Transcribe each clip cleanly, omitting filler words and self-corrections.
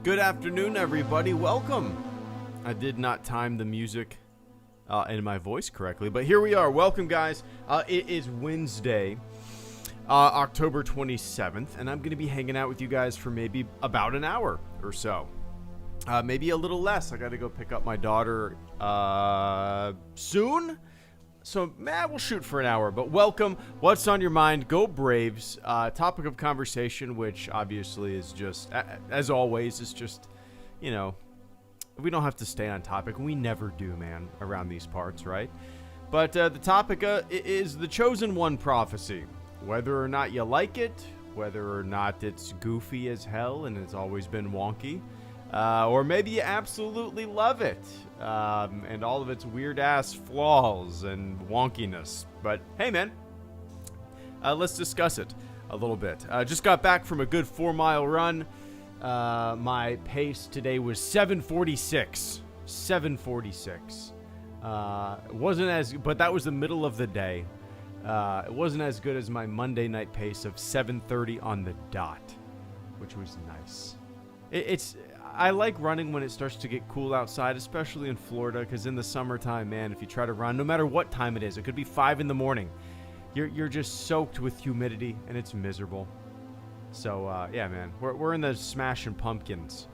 Good afternoon, everybody. Welcome. I did not time the music and my voice correctly, but here we are. Welcome, guys. It is Wednesday, October 27th, and I'm going to be hanging out with you guys for maybe about an hour or so. Maybe a little less. I got to go pick up my daughter soon. So, we'll shoot for an hour. But welcome. What's on your mind? Go Braves. Topic of conversation, which obviously is just, as always, is just, you know, we don't have to stay on topic. We never do, man, around these parts, right? But the topic is the Chosen One prophecy. Whether or not you like it, whether or not it's goofy as hell and it's always been wonky, or maybe you absolutely love it, and all of its weird-ass flaws and wonkiness. But, hey, man, let's discuss it a little bit. Just got back from a good 4-mile run. My pace today was 7:46. 7:46. But that was the middle of the day. It wasn't as good as my Monday night pace of 7:30 on the dot, which was nice. I like running when it starts to get cool outside, especially in Florida, because in the summertime, man, if you try to run, no matter what time it is, it could be 5 in the morning, you're just soaked with humidity, and it's miserable. So, yeah, man, we're in the smashing pumpkins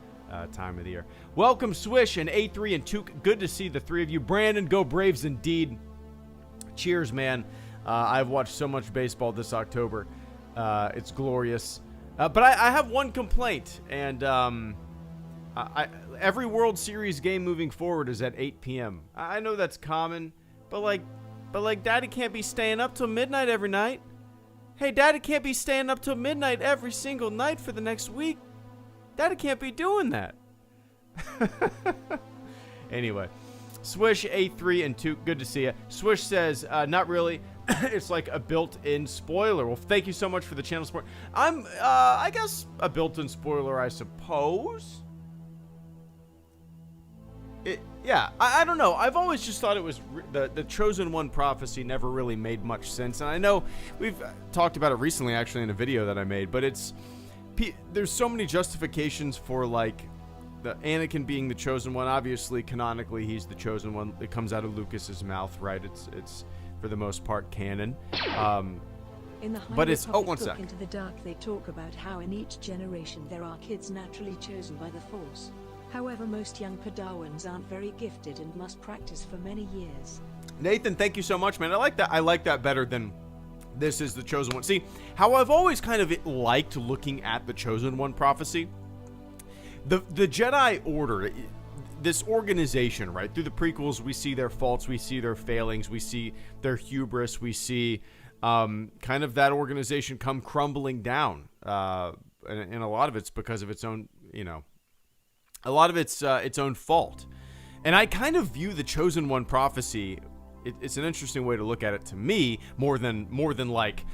time of the year. Welcome, Swish and A3 and Took. Good to see the three of you. Brandon, go Braves indeed. Cheers, man. I've watched so much baseball this October. It's glorious. But I have one complaint, and every World Series game moving forward is at 8 p.m. I know that's common, but like, Daddy can't be staying up till midnight every night. Hey, Daddy can't be staying up till midnight every single night for the next week. Daddy can't be doing that. Anyway, Swish, A3, and Took, good to see you. Swish says, not really. It's like a built-in spoiler. Well, thank you so much for the channel support. I'm, I guess, a built-in spoiler, I suppose. Yeah, I don't know. I've always just thought it was the Chosen One prophecy never really made much sense. And I know we've talked about it recently, actually, in a video that I made. But there's so many justifications for, like, the Anakin being the Chosen One. Obviously, canonically, he's the Chosen One. It comes out of Lucas's mouth, right? It's for the most part canon. In the but it's one sec. Into the Dark, they talk about how in each generation there are kids naturally chosen by the Force. However, most young Padawans aren't very gifted and must practice for many years. Nathan, thank you so much, man. I like that. I like that better than this is the Chosen One. See, how I've always kind of liked looking at the Chosen One prophecy. The Jedi Order, this organization, right? Through the prequels, we see their faults, we see their failings, we see their hubris, we see kind of that organization come crumbling down. And a lot of it's because of its own, a lot of its own fault. And I kind of view the Chosen One prophecy, it's an interesting way to look at it to me, more than like,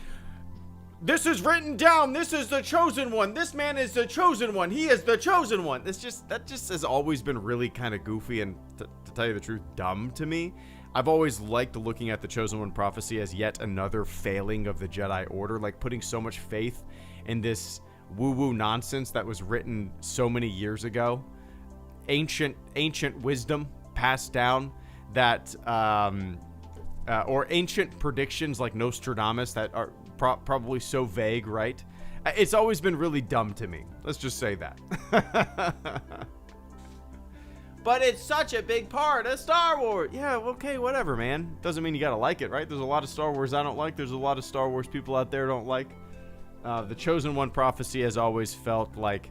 this is written down, this is the Chosen One, this man is the Chosen One, he is the Chosen One. That just has always been really kind of goofy and, to tell you the truth, dumb to me. I've always liked looking at the Chosen One prophecy as yet another failing of the Jedi Order, like putting so much faith in this woo-woo nonsense that was written so many years ago. Ancient wisdom passed down that, or ancient predictions like Nostradamus that are probably so vague, right? It's always been really dumb to me. Let's just say that. But it's such a big part of Star Wars. Yeah, okay, whatever, man. Doesn't mean you gotta like it, right? There's a lot of Star Wars I don't like. There's a lot of Star Wars people out there don't like. The Chosen One prophecy has always felt like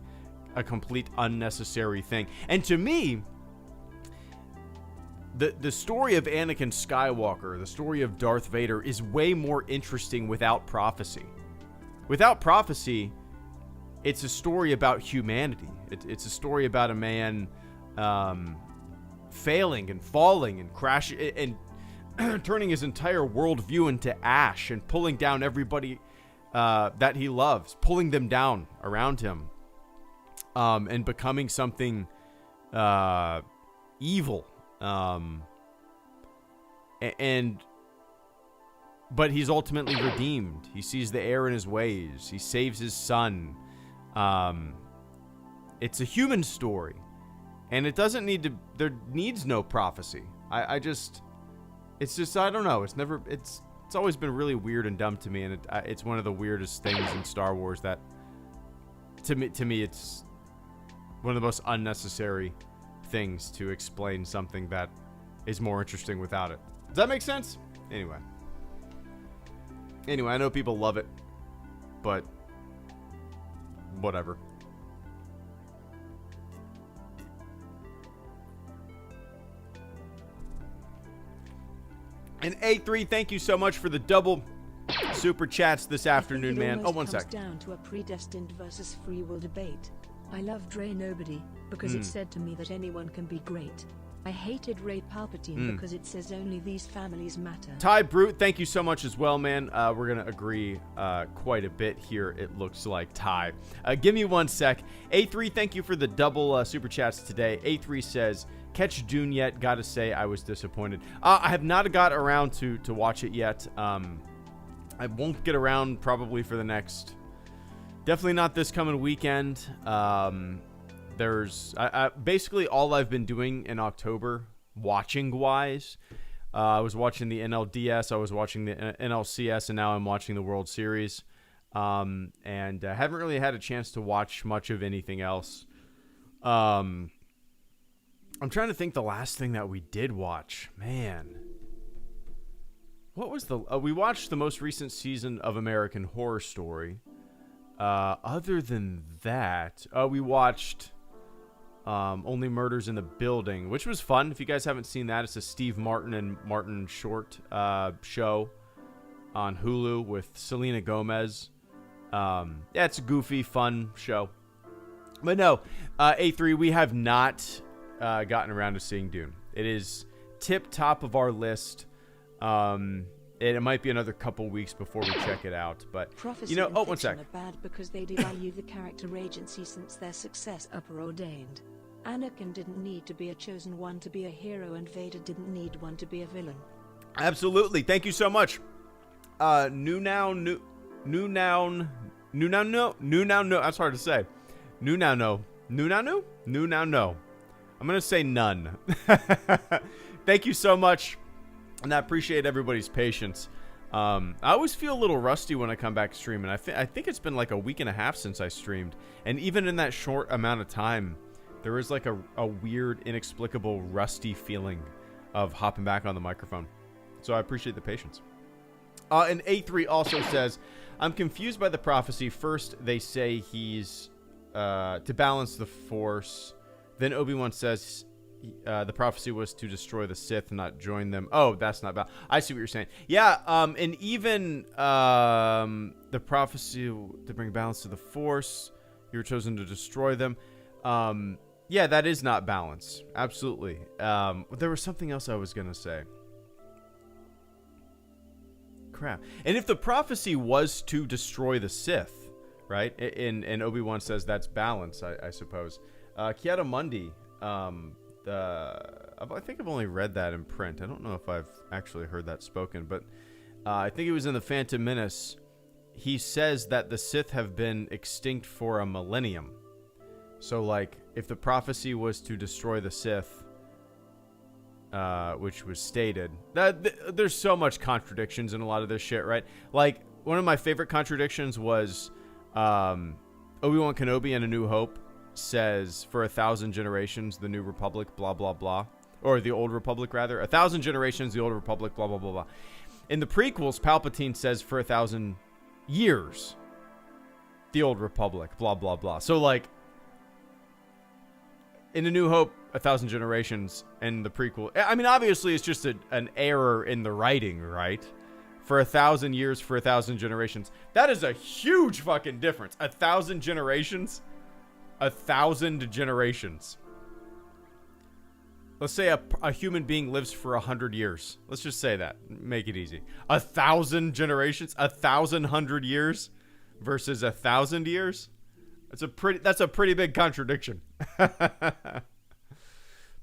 a complete unnecessary thing. And to me, the story of Anakin Skywalker, the story of Darth Vader, is way more interesting without prophecy. Without prophecy, it's a story about humanity. It's a story about a man failing and falling and crashing and turning his entire worldview into ash and pulling down everybody that he loves, pulling them down around him. And becoming something evil. But he's ultimately redeemed. He sees the error in his ways. He saves his son. it's a human story, and it doesn't need to. There needs no prophecy. I just I don't know. It's always been really weird and dumb to me, and it's one of the weirdest things in Star Wars that to me it's one of the most unnecessary things to explain something that is more interesting without it. Does that make sense? Anyway, I know people love it, but whatever. And A3, thank you so much for the double super chats this afternoon, man. Oh, one sec. It comes down to a predestined versus free will debate. I loved Rey Nobody because it said to me that anyone can be great. I hated Rey Palpatine because it says only these families matter. Ty Brute, thank you so much as well, man. We're going to agree quite a bit here, it looks like, Ty. Give me one sec. A3, thank you for the double super chats today. A3 says, catch Dune yet? Gotta say, I was disappointed. I have not got around to watch it yet. I won't get around probably for the next... Definitely not this coming weekend. There's basically all I've been doing in October, watching-wise. I was watching the NLDS, I was watching the NLCS, and now I'm watching the World Series. And haven't really had a chance to watch much of anything else. I'm trying to think the last thing that we did watch. Man. What was the... we watched the most recent season of American Horror Story. Other than that, we watched Only Murders in the Building, which was fun. If you guys haven't seen that, it's a Steve Martin and Martin Short show on Hulu with Selena Gomez. Yeah, it's a goofy, fun show. But no, A3, we have not gotten around to seeing Dune. It is tip top of our list. It might be another couple weeks before we check it out, but prophecy, you know, and one sec. are bad because they devalue the character agency since their success upper ordained. Anakin didn't need to be a chosen one to be a hero, and Vader didn't need one to be a villain. Absolutely, thank you so much. New noun, no. That's hard to say. New noun, no. I'm gonna say none. Thank you so much. And I appreciate everybody's patience. I always feel a little rusty when I come back streaming. I think it's been like a week and a half since I streamed. And even in that short amount of time, there is like a weird, inexplicable, rusty feeling of hopping back on the microphone. So I appreciate the patience. And A3 also says, I'm confused by the prophecy. First, they say he's to balance the Force. Then Obi-Wan says... the prophecy was to destroy the Sith, not join them. Oh, that's not bad. I see what you're saying. Yeah, and even the prophecy to bring balance to the Force, you were chosen to destroy them. Yeah, that is not balance. Absolutely. There was something else I was going to say. Crap. And if the prophecy was to destroy the Sith, right? And Obi-Wan says that's balance, I suppose. Kiara Mundi... I think I've only read that in print. I don't know if I've actually heard that spoken, but I think it was in the Phantom Menace. He says that the Sith have been extinct for a millennium. So, like, if the prophecy was to destroy the Sith, which was stated, there's so much contradictions in a lot of this shit, right? Like, one of my favorite contradictions was Obi-Wan Kenobi in A New Hope says for 1,000 generations the New Republic blah blah blah, or the Old Republic rather, 1,000 generations the Old Republic blah blah blah blah. In the prequels, Palpatine says for 1,000 years the Old Republic blah blah blah. So like in A New Hope 1,000 generations, and the prequel, I mean obviously it's just an error in the writing, right? For 1,000 years, for 1,000 generations, that is a huge fucking difference. 1,000 generations. 1,000 generations. Let's say a human being lives for 100 years. Let's just say that. Make it easy. 1,000 generations, 1,100 years versus 1,000 years. That's a pretty big contradiction.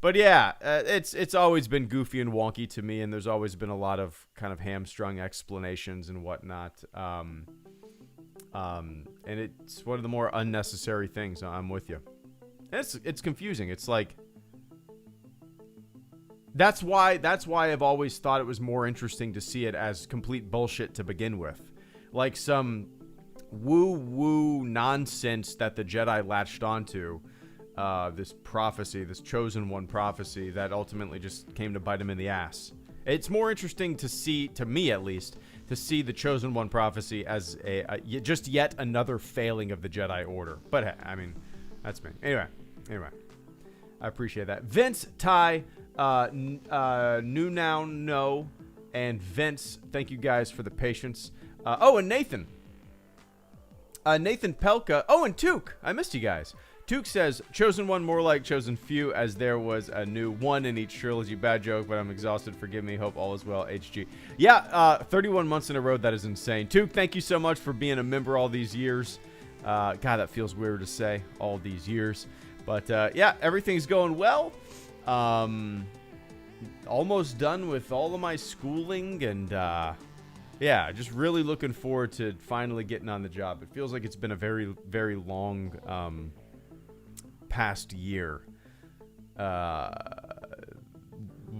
But yeah, it's always been goofy and wonky to me, and there's always been a lot of kind of hamstrung explanations and whatnot. And it's one of the more unnecessary things. I'm with you. it's confusing. It's like that's why I've always thought it was more interesting to see it as complete bullshit to begin with, like some woo nonsense that the Jedi latched onto. This prophecy, this chosen one prophecy that ultimately just came to bite him in the ass. It's more interesting to see, to me at least, to see the chosen one prophecy as just yet another failing of the Jedi Order. But I mean, that's me. Anyway, I appreciate that. Vince, Ty, New Now No, and Vince, thank you guys for the patience. And Nathan. Nathan Pelka. Oh, and Took. I missed you guys. Took says, chosen one more like chosen few, as there was a new one in each trilogy. Bad joke, but I'm exhausted. Forgive me. Hope all is well. HG. Yeah, 31 months in a row. That is insane. Took, thank you so much for being a member all these years. God, that feels weird to say, all these years. But yeah, everything's going well. Almost done with all of my schooling, and yeah, just really looking forward to finally getting on the job. It feels like it's been a very, very long past year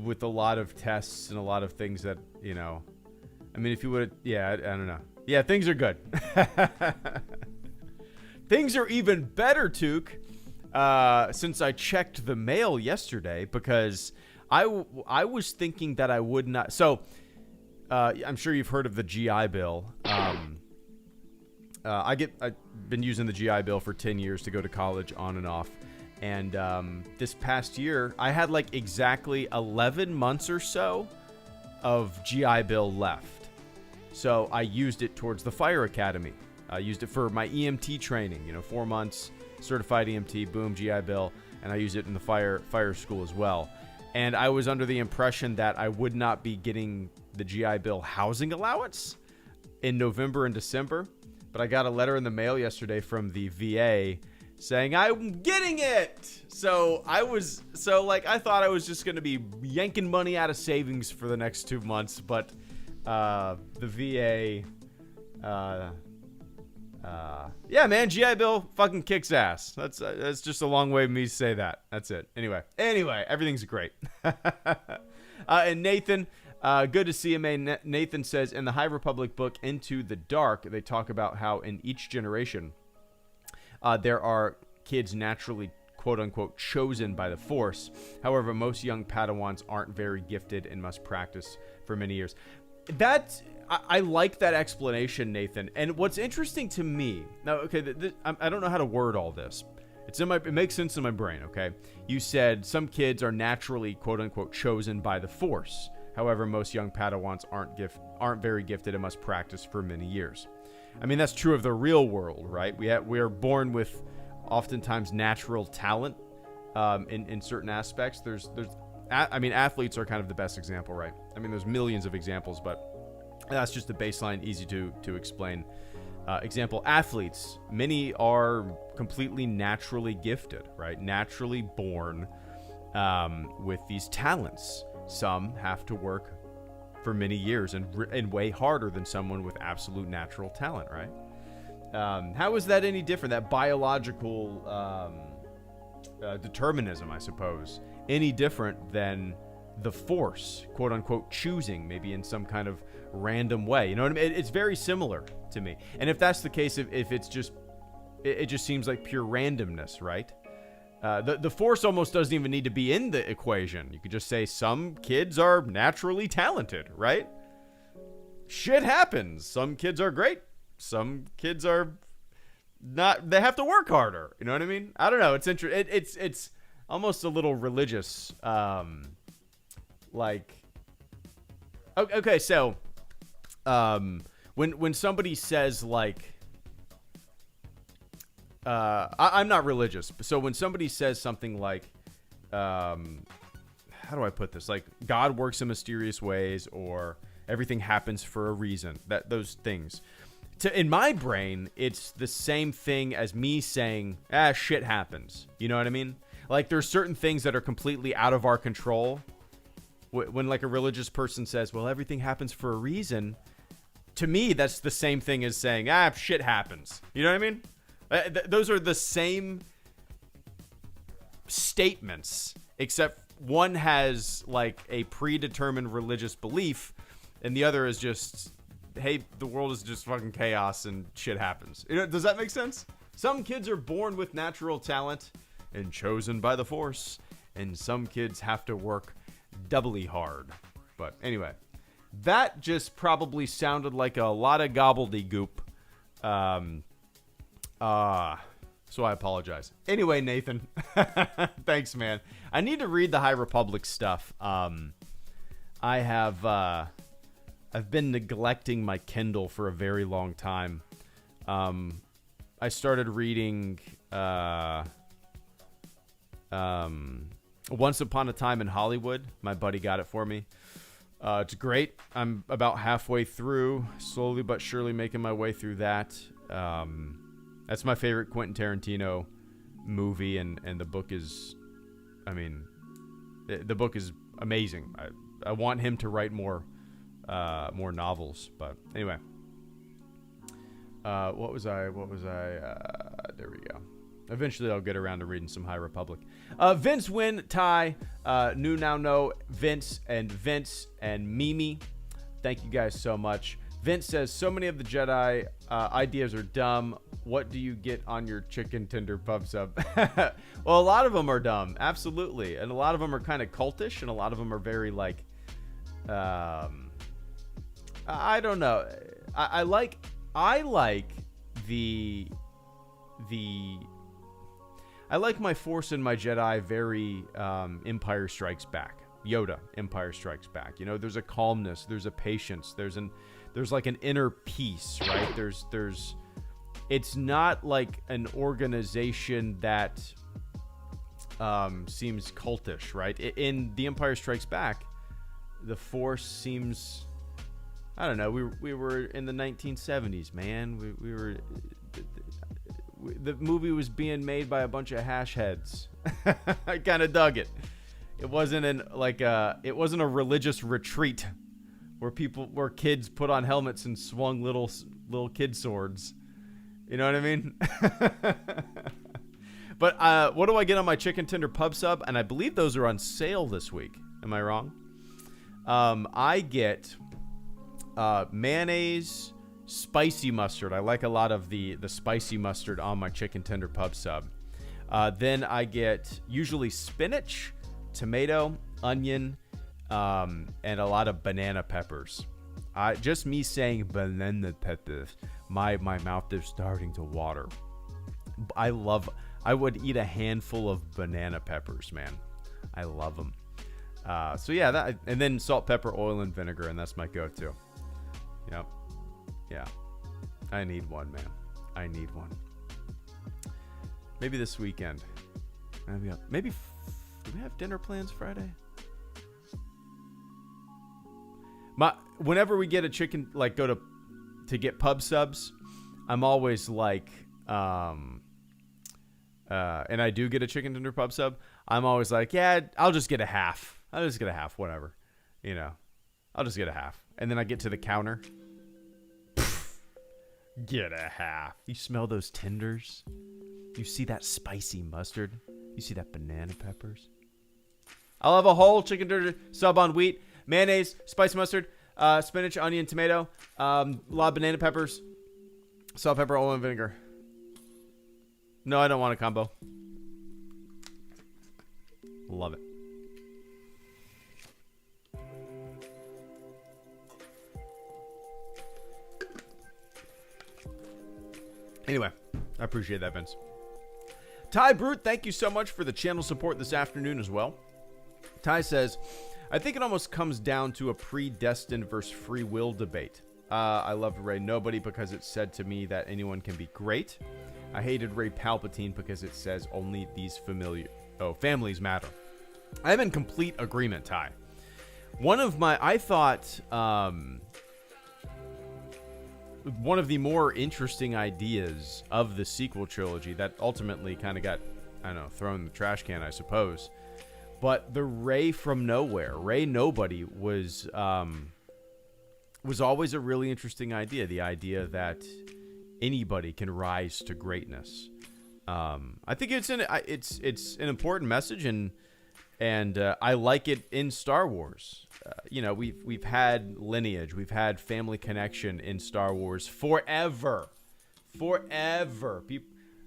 with a lot of tests and a lot of things that, you know, I mean, if you would, yeah, I don't know. Yeah, things are good. Things are even better, Took, since I checked the mail yesterday, have I was thinking that I would not. So I'm sure you've heard of the GI Bill. I've been using the GI Bill for 10 years to go to college on and off. And this past year, I had like exactly 11 months or so of GI Bill left. So I used it towards the fire academy. I used it for my EMT training, 4 months, certified EMT, boom, GI Bill. And I used it in the fire school as well. And I was under the impression that I would not be getting the GI Bill housing allowance in November and December. But I got a letter in the mail yesterday from the VA saying I'm getting it. So I thought I was just going to be yanking money out of savings for the next 2 months. But the VA, yeah, man, GI Bill fucking kicks ass. That's just a long way of me to say that. That's it. Anyway, everything's great. And Nathan, good to see you, man. Nathan says, in the High Republic book Into the Dark, they talk about how in each generation there are kids naturally, quote-unquote, chosen by the Force. However, most young Padawans aren't very gifted and must practice for many years. I like that explanation, Nathan. And what's interesting to me, now, okay, I don't know how to word all this. It makes sense in my brain, okay? You said some kids are naturally, quote-unquote, chosen by the Force. However, most young Padawans aren't very gifted and must practice for many years. I mean, that's true of the real world, right? We are born with oftentimes natural talent in certain aspects. Athletes are kind of the best example, right? I mean, there's millions of examples, but that's just a baseline, easy to explain. Example, athletes, many are completely naturally gifted, right? Naturally born with these talents. Some have to work for many years and way harder than someone with absolute natural talent, right? How is that any different? That biological determinism, I suppose, any different than the Force, quote unquote, choosing maybe in some kind of random way? You know what I mean? It's very similar to me. And if that's the case, if it's just, it just seems like pure randomness, right? The Force almost doesn't even need to be in the equation. You could just say some kids are naturally talented, right? Shit happens. Some kids are great. Some kids are not. They have to work harder. You know what I mean? I don't know. It's interesting. It's almost a little religious. Okay. So, when somebody says like. I'm not religious, so when somebody says something like, how do I put this? Like, God works in mysterious ways, or everything happens for a reason. Those things. In my brain, it's the same thing as me saying, shit happens. You know what I mean? Like, there's certain things that are completely out of our control. When like a religious person says, well, everything happens for a reason. To me, that's the same thing as saying, shit happens. You know what I mean? Those are the same statements, except one has like a predetermined religious belief, and the other is just, hey, the world is just fucking chaos and shit happens. Does that make sense? Some kids are born with natural talent and chosen by the Force, and some kids have to work doubly hard. But anyway, that just probably sounded like a lot of gobbledygook. So I apologize. Anyway, Nathan, thanks, man. I need to read the High Republic stuff. I've been neglecting my Kindle for a very long time. I started reading Once Upon a Time in Hollywood. My buddy got it for me. It's great. I'm about halfway through, slowly but surely making my way through that. That's my favorite Quentin Tarantino movie, and the book is, I mean, the book is amazing. I want him to write more novels, but anyway. What was I? There we go. Eventually, I'll get around to reading some High Republic. Vince Win, Ty, New Now Know, Vince and Mimi. Thank you guys so much. Vince says, so many of the Jedi ideas are dumb. What do you get on your chicken tender pub sub? Well, a lot of them are dumb. Absolutely. And a lot of them are kind of cultish, and a lot of them are very like, I don't know. I like my Force and my Jedi very Empire Strikes Back. Yoda, Empire Strikes Back. You know, there's a calmness, there's a patience, there's like an inner peace, right? It's not like an organization that seems cultish, right? In The Empire Strikes Back, the Force seems, I don't know, we were in the 1970s, man. We were, the movie was being made by a bunch of hash heads. I kind of dug it. It wasn't it wasn't a religious retreat where kids put on helmets and swung little kid swords. You know what I mean? But what do I get on my chicken tender pub sub? And I believe those are on sale this week. Am I wrong? I get mayonnaise, spicy mustard. I like a lot of the spicy mustard on my chicken tender pub sub. Then I get usually spinach, tomato, onion, and a lot of banana peppers. Just me saying banana peppers, my mouth is starting to water. I would eat a handful of banana peppers, man. I love them. So yeah, and then salt, pepper, oil, and vinegar, and that's my go-to. Yep. Yeah. I need one, man. I need one. Maybe this weekend. Maybe do we have dinner plans Friday? Whenever we get a chicken, like go to get pub subs, I'm always like, and I do get a chicken tender pub sub. I'm always like, yeah, I'll just get a half. Whatever. You know, I'll just get a half. And then I get to the counter. Get a half. You smell those tenders? You see that spicy mustard? You see that banana peppers? I'll have a whole chicken tender sub on wheat, mayonnaise, spicy mustard, spinach, onion, tomato, a lot of banana peppers, salt, pepper, oil, and vinegar. No, I don't want a combo. Love it. Anyway, I appreciate that, Vince. Ty Brute, thank you so much for the channel support this afternoon as well. Ty says, I think it almost comes down to a predestined versus free will debate. I loved Rey Nobody because it said to me that anyone can be great. I hated Rey Palpatine because it says only these families matter. I'm in complete agreement, Ty. I thought one of the more interesting ideas of the sequel trilogy that ultimately kind of got, I don't know, thrown in the trash can, I suppose. But the Rey from nowhere, Rey Nobody, was always a really interesting idea. The idea that anybody can rise to greatness. I think it's an important message, and I like it in Star Wars. You know, we've had lineage, we've had family connection in Star Wars forever.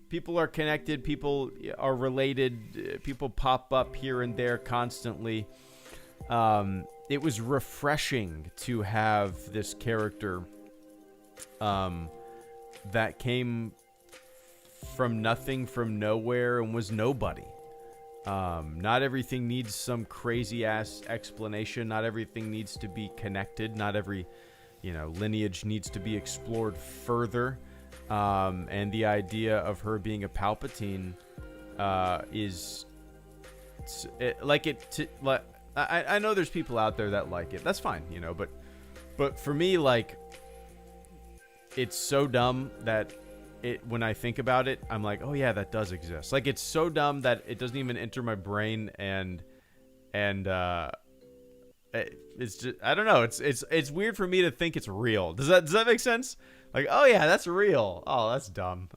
People are connected, people are related, people pop up here and there constantly. It was refreshing to have this character that came from nothing, from nowhere, and was nobody. Not everything needs some crazy ass explanation. Not everything needs to be connected. Not every, lineage needs to be explored further. And the idea of her being a Palpatine is I know there's people out there that like it. That's fine, but for me, like, it's so dumb that when I think about it, I'm like, oh yeah, that does exist. Like, it's so dumb that it doesn't even enter my brain, and it's just, I don't know. It's weird for me to think it's real. Does that make sense? Like, oh yeah, that's real. Oh, that's dumb.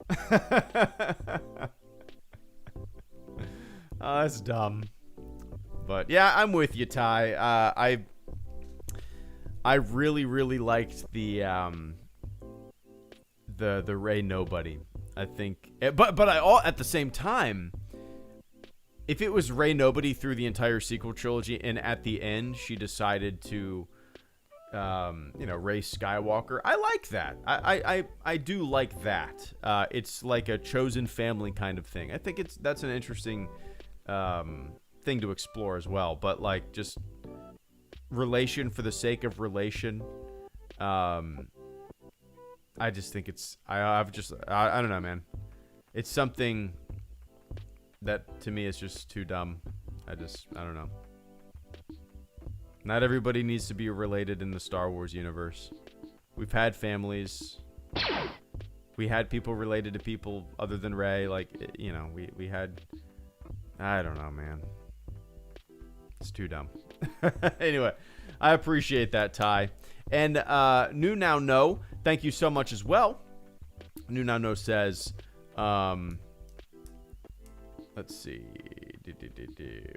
Oh, that's dumb. But yeah, I'm with you, Ty. I really, really liked the Rey Nobody. I think, but at the same time, if it was Rey Nobody through the entire sequel trilogy, and at the end she decided to, Rey Skywalker, I like that. I do like that. It's like a chosen family kind of thing. I think that's an interesting thing to explore as well. But like, just relation for the sake of relation. I just think I don't know, man. It's something that to me is just too dumb. I don't know. Not everybody needs to be related in the Star Wars universe. We've had families. We had people related to people other than Rey. Like, we had, I don't know, man. It's too dumb. Anyway, I appreciate that, Ty. And New Now No, thank you so much as well. New Now No says, let's see,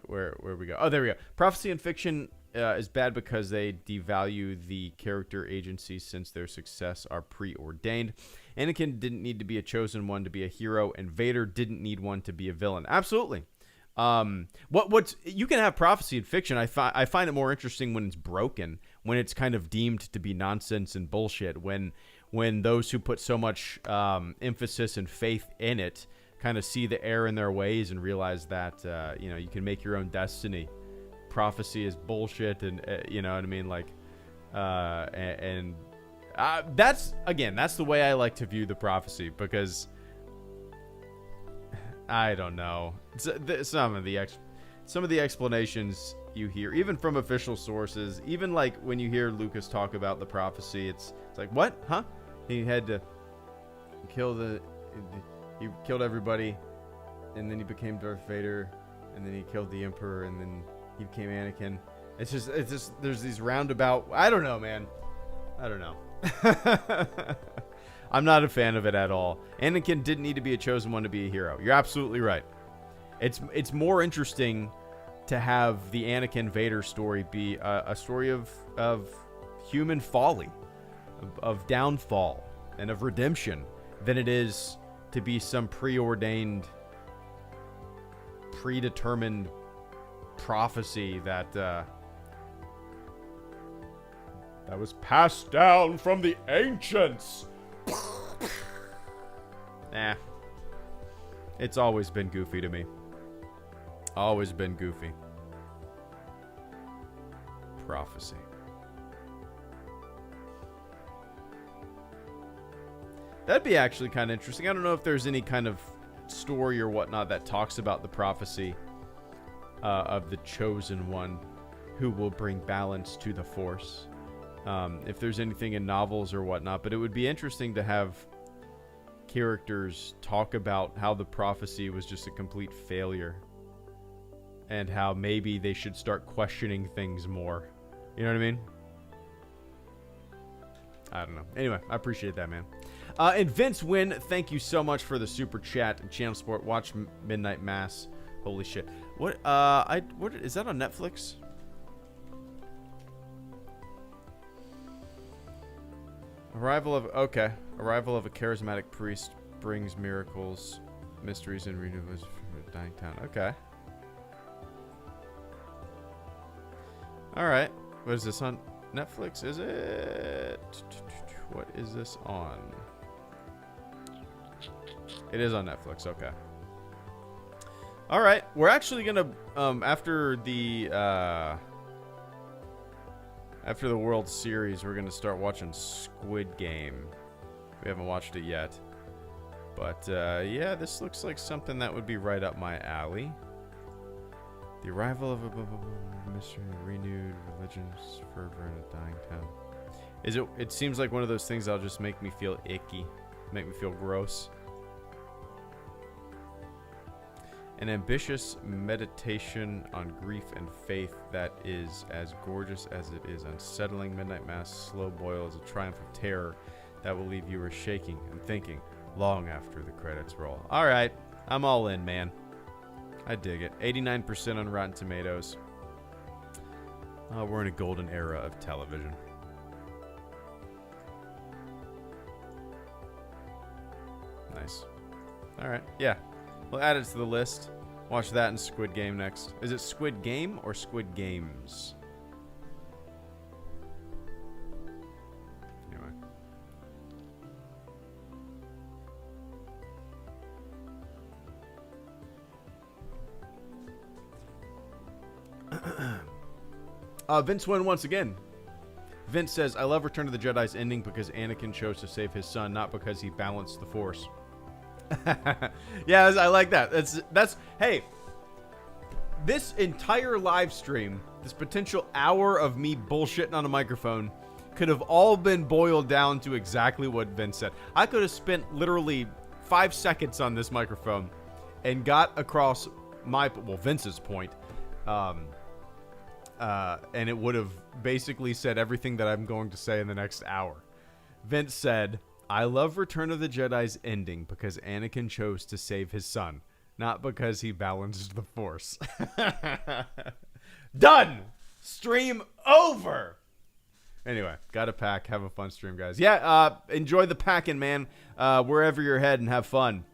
where we go? Oh, there we go. Prophecy and fiction is bad because they devalue the character agency since their success are preordained. Anakin didn't need to be a chosen one to be a hero, and Vader didn't need one to be a villain. Absolutely. What's you can have prophecy and fiction. I find it more interesting when it's broken, when it's kind of deemed to be nonsense and bullshit, when those who put so much emphasis and faith in it kind of see the error in their ways and realize that you can make your own destiny. Prophecy is bullshit, and you know what I mean, like, that's the way I like to view the prophecy, because I don't know. Some of the explanations you hear, even from official sources, even like when you hear Lucas talk about the prophecy, it's like, what? Huh? He had to he killed everybody, and then he became Darth Vader, and then he killed the Emperor, and then he became Anakin. It's just there's these roundabout. I don't know, man. I don't know. I'm not a fan of it at all. Anakin didn't need to be a chosen one to be a hero. You're absolutely right. It's more interesting to have the Anakin Vader story be a story of human folly, of downfall, and of redemption, than it is to be some preordained, predetermined prophecy that was passed down from the ancients. It's always been goofy to me. Always been goofy. Prophecy. That'd be actually kind of interesting. I don't know if there's any kind of story or whatnot that talks about the prophecy of the chosen one who will bring balance to the Force. If there's anything in novels or whatnot, but it would be interesting to have characters talk about how the prophecy was just a complete failure, and how maybe they should start questioning things more. You know what I mean? I don't know. Anyway, I appreciate that, man. And Vince Wynn, thank you so much for the super chat and channel support. Watch Midnight Mass. Holy shit. What is that on Netflix? Arrival of a charismatic priest brings miracles, mysteries, and renewals from a dying town. Okay. All right. What is this on Netflix? Is it? What is this on? It is on Netflix. Okay. All right. We're actually gonna after the World Series, we're gonna start watching Squid Game. We haven't watched it yet, but yeah, this looks like something that would be right up my alley. The arrival of a mystery, renewed religion's fervor in a dying town. Is it? It seems like one of those things that'll just make me feel icky, make me feel gross. An ambitious meditation on grief and faith that is as gorgeous as it is unsettling. Midnight Mass slow boil is a triumph of terror that will leave viewers shaking and thinking long after the credits roll. All right, I'm all in, man. I dig it. 89% on Rotten Tomatoes. We're in a golden era of television. Nice. All right, yeah. We'll add it to the list. Watch that and Squid Game next. Is it Squid Game or Squid Games? Anyway. Vince Wynn once again. Vince says, I love Return of the Jedi's ending because Anakin chose to save his son, not because he balanced the Force. Yeah, I like that. That's hey, this entire live stream, this potential hour of me bullshitting on a microphone could have all been boiled down to exactly what Vince said. I could have spent literally 5 seconds on this microphone and got across Vince's point, and it would have basically said everything that I'm going to say in the next hour. Vince said, I love Return of the Jedi's ending because Anakin chose to save his son, not because he balanced the Force. Done! Stream over! Anyway, got a pack. Have a fun stream, guys. Yeah, enjoy the packing, man. Wherever you're heading, have fun.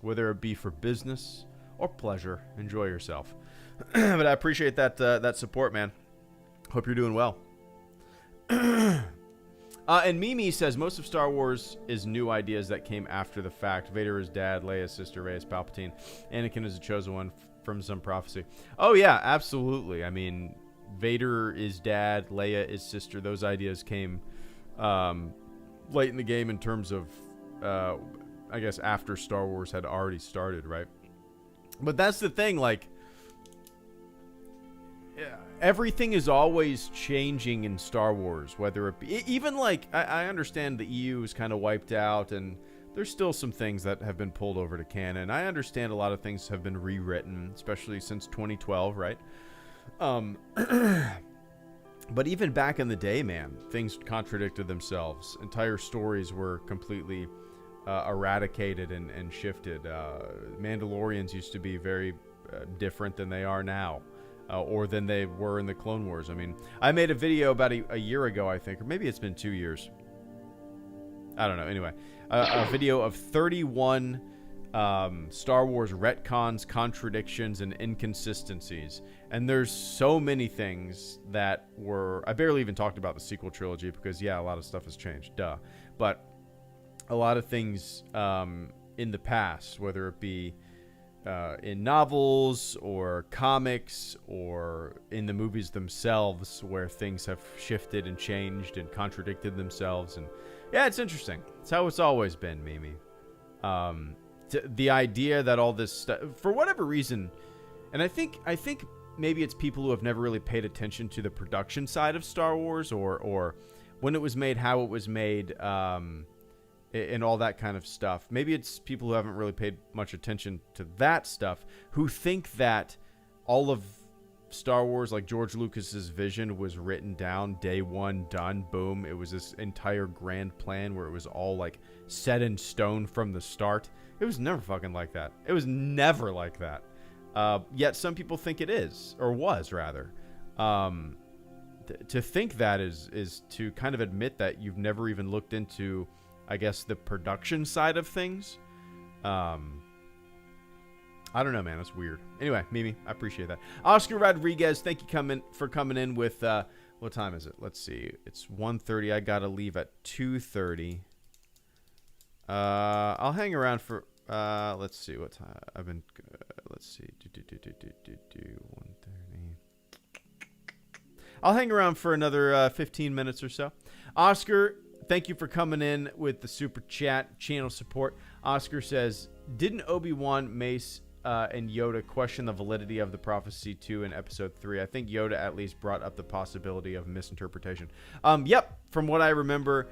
Whether it be for business or pleasure, enjoy yourself. But I appreciate that support, man. Hope you're doing well. And Mimi says, most of Star Wars is new ideas that came after the fact. Vader is dad, Leia's sister, Rey is Palpatine. Anakin is the chosen one from some prophecy. Oh, yeah, absolutely. I mean, Vader is dad, Leia is sister. Those ideas came late in the game in terms of, I guess, after Star Wars had already started, right? But that's the thing, like, everything is always changing in Star Wars, whether it be even like I understand the EU is kind of wiped out and there's still some things that have been pulled over to canon. I understand a lot of things have been rewritten, especially since 2012, right? But even back in the day, man, things contradicted themselves. Entire stories were completely eradicated and shifted. Mandalorians used to be very different than they are now. Or than they were in the Clone Wars. I mean, I made a video about a year ago, I think, or maybe it's been 2 years. I don't know. Anyway, a video of 31 Star Wars retcons, contradictions, and inconsistencies. And there's so many things that were... I barely even talked about the sequel trilogy because, yeah, a lot of stuff has changed. Duh. But a lot of things in the past, whether it be... in novels or comics or in the movies themselves where things have shifted and changed and contradicted themselves. And yeah, it's interesting. It's how it's always been, Mimi. The idea that all this stuff, for whatever reason, and I think maybe it's people who have never really paid attention to the production side of Star Wars or when it was made, how it was made, and all that kind of stuff. Maybe it's people who haven't really paid much attention to that stuff who think that all of Star Wars, like George Lucas's vision was written down, day one, done, boom. It was this entire grand plan where it was all like set in stone from the start. It was never fucking like that. It was never like that. Yet some people think it is, or was rather. To think that is to kind of admit that you've never even looked into, I guess, the production side of things. I don't know, man. It's weird. Anyway, Mimi, I appreciate that. Oscar Rodriguez, thank you for coming in with, what time is it? Let's see. It's 1:30. I got to leave at 2:30. I'll hang around for, let's see what time. I've been, let's see. 1:30. I'll hang around for another 15 minutes or so. Oscar, thank you for coming in with the super chat channel support. Oscar says, didn't Obi-Wan, Mace, and Yoda question the validity of the prophecy 2 in episode 3? I think Yoda at least brought up the possibility of misinterpretation. Yep. From what I remember,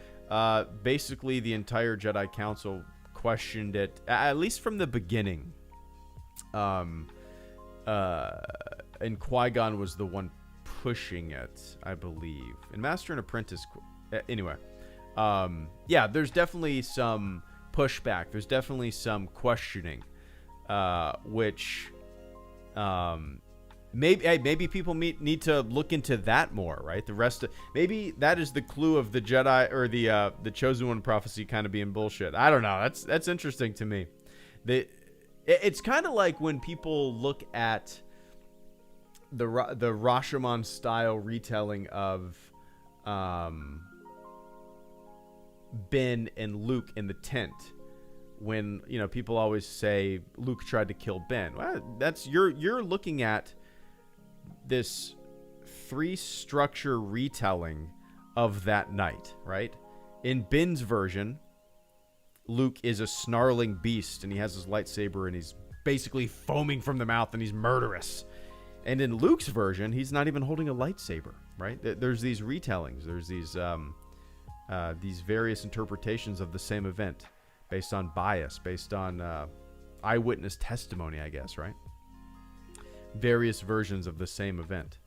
basically the entire Jedi Council questioned it, at least from the beginning. And Qui-Gon was the one pushing it, I believe. And Master and Apprentice, anyway. Yeah, there's definitely some pushback. There's definitely some questioning. Which maybe people need to look into that more, right? The rest of, maybe that is the clue of the Jedi or the Chosen One prophecy kind of being bullshit. I don't know. That's interesting to me. It's kind of like when people look at the Rashomon style retelling of Ben and Luke in the tent. When, you know, people always say Luke tried to kill Ben. Well, that's you're looking at this 3-structure retelling of that night, right? In Ben's version, Luke is a snarling beast and he has his lightsaber and he's basically foaming from the mouth and he's murderous. And in Luke's version, he's not even holding a lightsaber, right? There's these retellings. There's these various interpretations of the same event. Based on bias, based on eyewitness testimony, I guess, right? Various versions of the same event.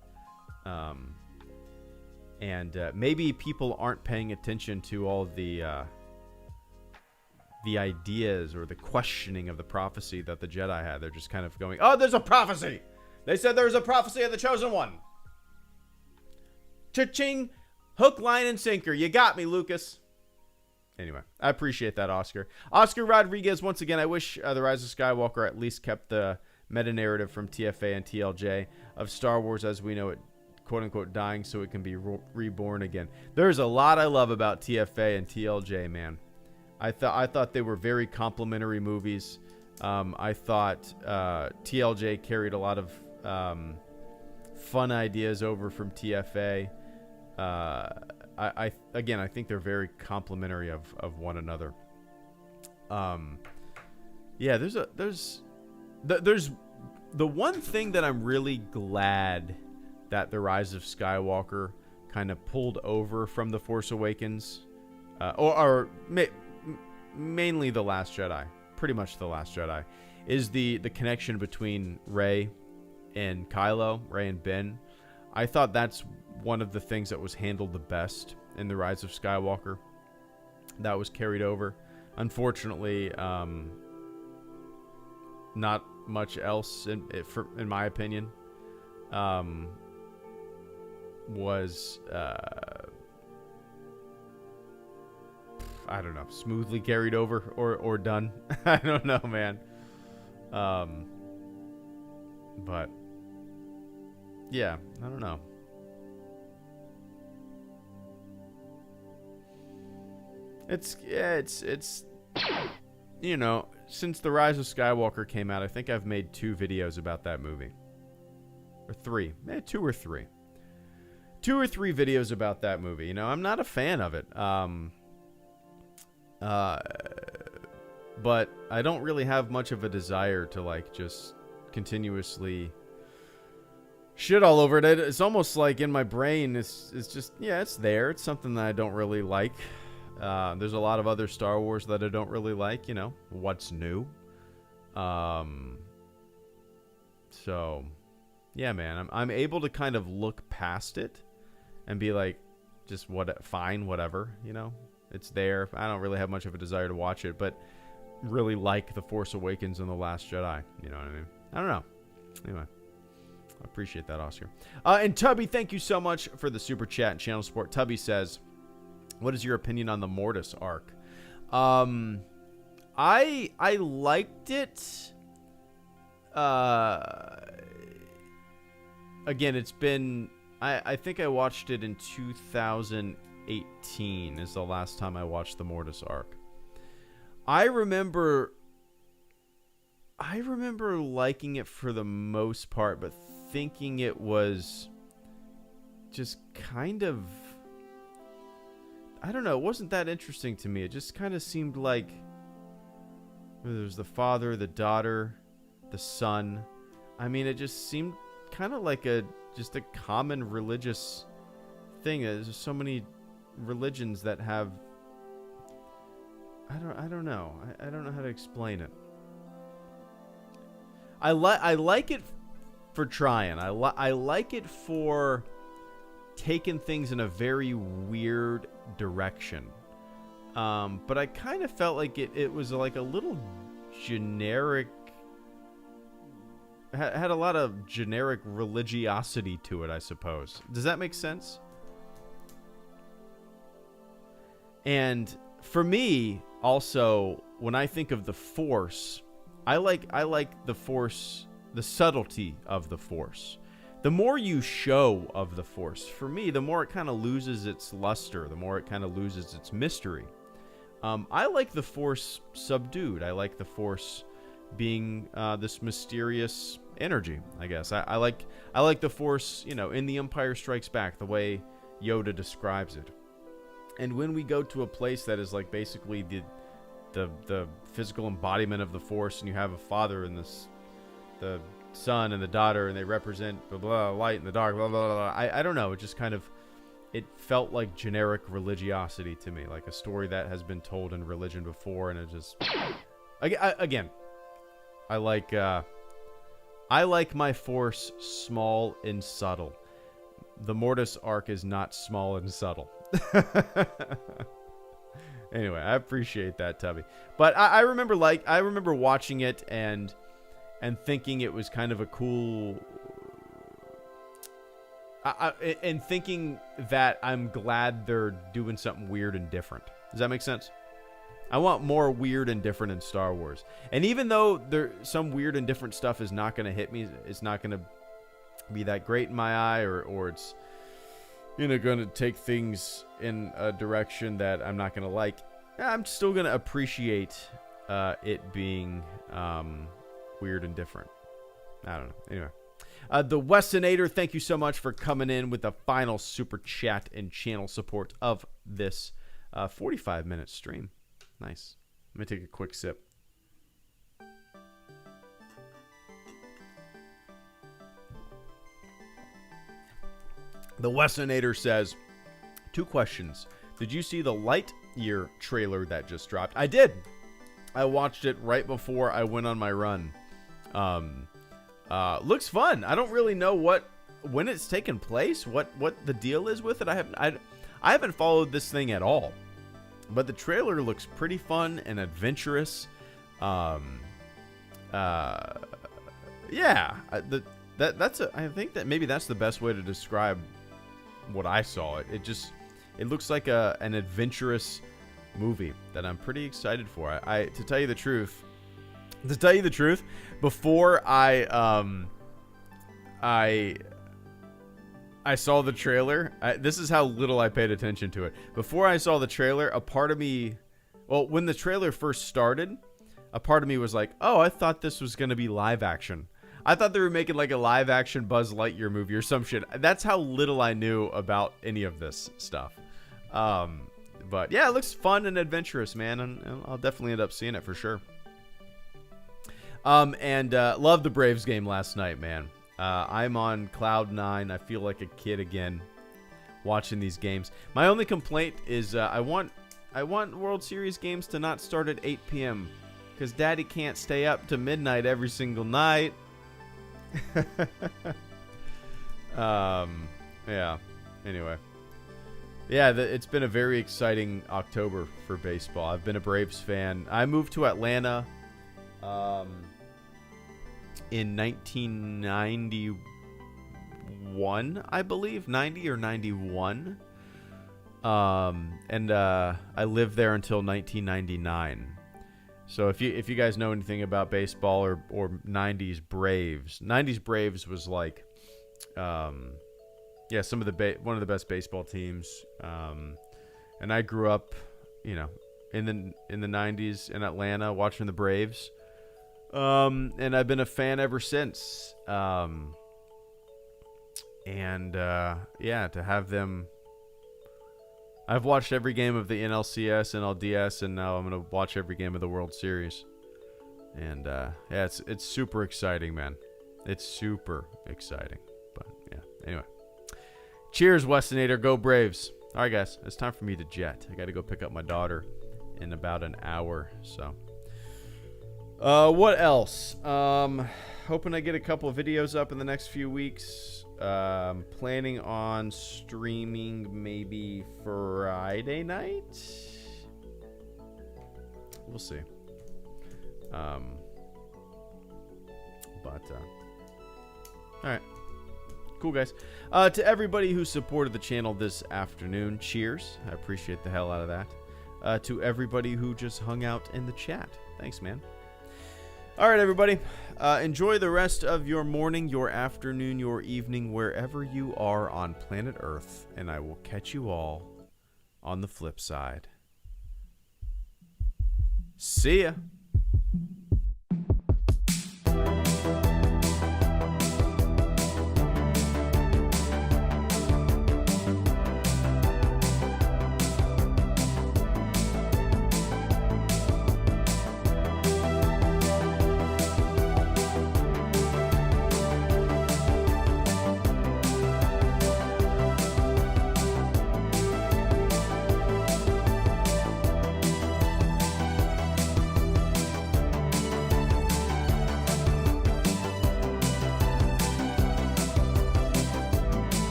And maybe people aren't paying attention to all the ideas or the questioning of the prophecy that the Jedi had. They're just kind of going, oh, there's a prophecy! They said there's a prophecy of the Chosen One! Cha-ching! Hook, line, and sinker. You got me, Lucas. Anyway, I appreciate that, Oscar. Oscar Rodriguez, once again, I wish The Rise of Skywalker at least kept the meta-narrative from TFA and TLJ of Star Wars as we know it, quote-unquote, dying so it can be reborn again. There's a lot I love about TFA and TLJ, man. I thought they were very complimentary movies. I thought TLJ carried a lot of fun ideas over from TFA. I think they're very complimentary of one another. Yeah, there's the one thing that I'm really glad that The Rise of Skywalker kind of pulled over from The Force Awakens, mainly The Last Jedi, pretty much The Last Jedi, is the connection between Rey and Kylo, Rey and Ben. I thought that's one of the things that was handled the best in The Rise of Skywalker. That was carried over. Unfortunately, not much else, in my opinion, was, I don't know, smoothly carried over or done. I don't know, man. But, yeah, I don't know. It's you know, since The Rise of Skywalker came out, I think I've made 2 videos about that movie. Or 3. Maybe 2 or 3. 2 or 3 videos about that movie. You know, I'm not a fan of it. But I don't really have much of a desire to, like, just continuously shit all over it. It's almost like in my brain, it's just, yeah, it's there. It's something that I don't really like. There's a lot of other Star Wars that I don't really like, you know, what's new. So, Yeah, man. I'm able to kind of look past it and be like, just fine, whatever, you know? It's there. I don't really have much of a desire to watch it, but really like The Force Awakens and The Last Jedi. You know what I mean? I don't know. Anyway, I appreciate that, Oscar. And Tubby, thank you so much for the super chat and channel support. Tubby says, what is your opinion on the Mortis arc? I liked it. Again, it's been... I think I watched it in 2018 is the last time I watched the Mortis arc. I remember liking it for the most part, but thinking it was just kind of... I don't know. It wasn't that interesting to me. It just kind of seemed like there was the father, the daughter, the son. I mean, it just seemed kind of like just a common religious thing. There's so many religions that have... I don't know. I don't know how to explain it. I like it for trying. I like it for taking things in a very weird direction. But I kind of felt like it was like a little generic... had a lot of generic religiosity to it, I suppose. Does that make sense? And for me, also, when I think of the Force, I like the Force, the subtlety of the Force. The more you show of the Force, for me, the more it kind of loses its luster, the more it kind of loses its mystery. I like the Force subdued. I like the Force being this mysterious energy, I guess. I like the Force, you know, in The Empire Strikes Back, the way Yoda describes it. And when we go to a place that is like basically the physical embodiment of the Force, and you have a father and the son and the daughter, and they represent blah, blah, light and the dark, blah, blah, blah. I don't know. It just kind of, it felt like generic religiosity to me, like a story that has been told in religion before, and it just, again, I like my Force small and subtle. The Mortis arc is not small and subtle. Anyway, I appreciate that, Tubby. But I remember watching it and thinking it was kind of a cool... and thinking that I'm glad they're doing something weird and different. Does that make sense? I want more weird and different in Star Wars. And even though some weird and different stuff is not going to hit me, it's not going to be that great in my eye, or it's, you know, going to take things in a direction that I'm not going to like, I'm still going to appreciate it being weird and different. I don't know. Anyway. The Westonator, thank you so much for coming in with the final super chat and channel support of this 45-minute stream. Nice. Let me take a quick sip. The Westonator says, 2 questions. Did you see the Lightyear trailer that just dropped? I did. I watched it right before I went on my run. Looks fun. I don't really know when it's taken place, what the deal is with it. I haven't followed this thing at all. But the trailer looks pretty fun and adventurous. Yeah. I think that maybe that's the best way to describe what I saw. It looks like an adventurous movie that I'm pretty excited for. To tell you the truth, before I saw the trailer, this is how little I paid attention to it. Before I saw the trailer, a part of me, well, when the trailer first started, a part of me was like, oh, I thought this was going to be live action. I thought they were making like a live action Buzz Lightyear movie or some shit. That's how little I knew about any of this stuff. But yeah, it looks fun and adventurous, man. And I'll definitely end up seeing it for sure. And loved the Braves game last night, man. I'm on cloud 9. I feel like a kid again watching these games. My only complaint is I want World Series games to not start at 8 p.m. because Daddy can't stay up to midnight every single night. Yeah. Anyway. Yeah, it's been a very exciting October for baseball. I've been a Braves fan. I moved to Atlanta in 1991, I believe. 90 or 91. And I lived there until 1999. So if you guys know anything about baseball or 90s Braves was like some of the one of the best baseball teams. And I grew up, in the 90s in Atlanta watching the Braves. And I've been a fan ever since. To have them, I've watched every game of the NLCS, NLDS, and now I'm going to watch every game of the World Series. And it's super exciting, man. It's super exciting. But yeah, anyway. Cheers, Westinator. Go Braves. All right, guys. It's time for me to jet. I got to go pick up my daughter in about an hour. So, what else? Hoping I get a couple of videos up in the next few weeks. Planning on streaming maybe Friday night. We'll see. All right. Cool, guys. To everybody who supported the channel this afternoon, cheers. I appreciate the hell out of that. To everybody who just hung out in the chat, thanks, man. All right, everybody. Enjoy the rest of your morning, your afternoon, your evening, wherever you are on planet Earth, and I will catch you all on the flip side. See ya.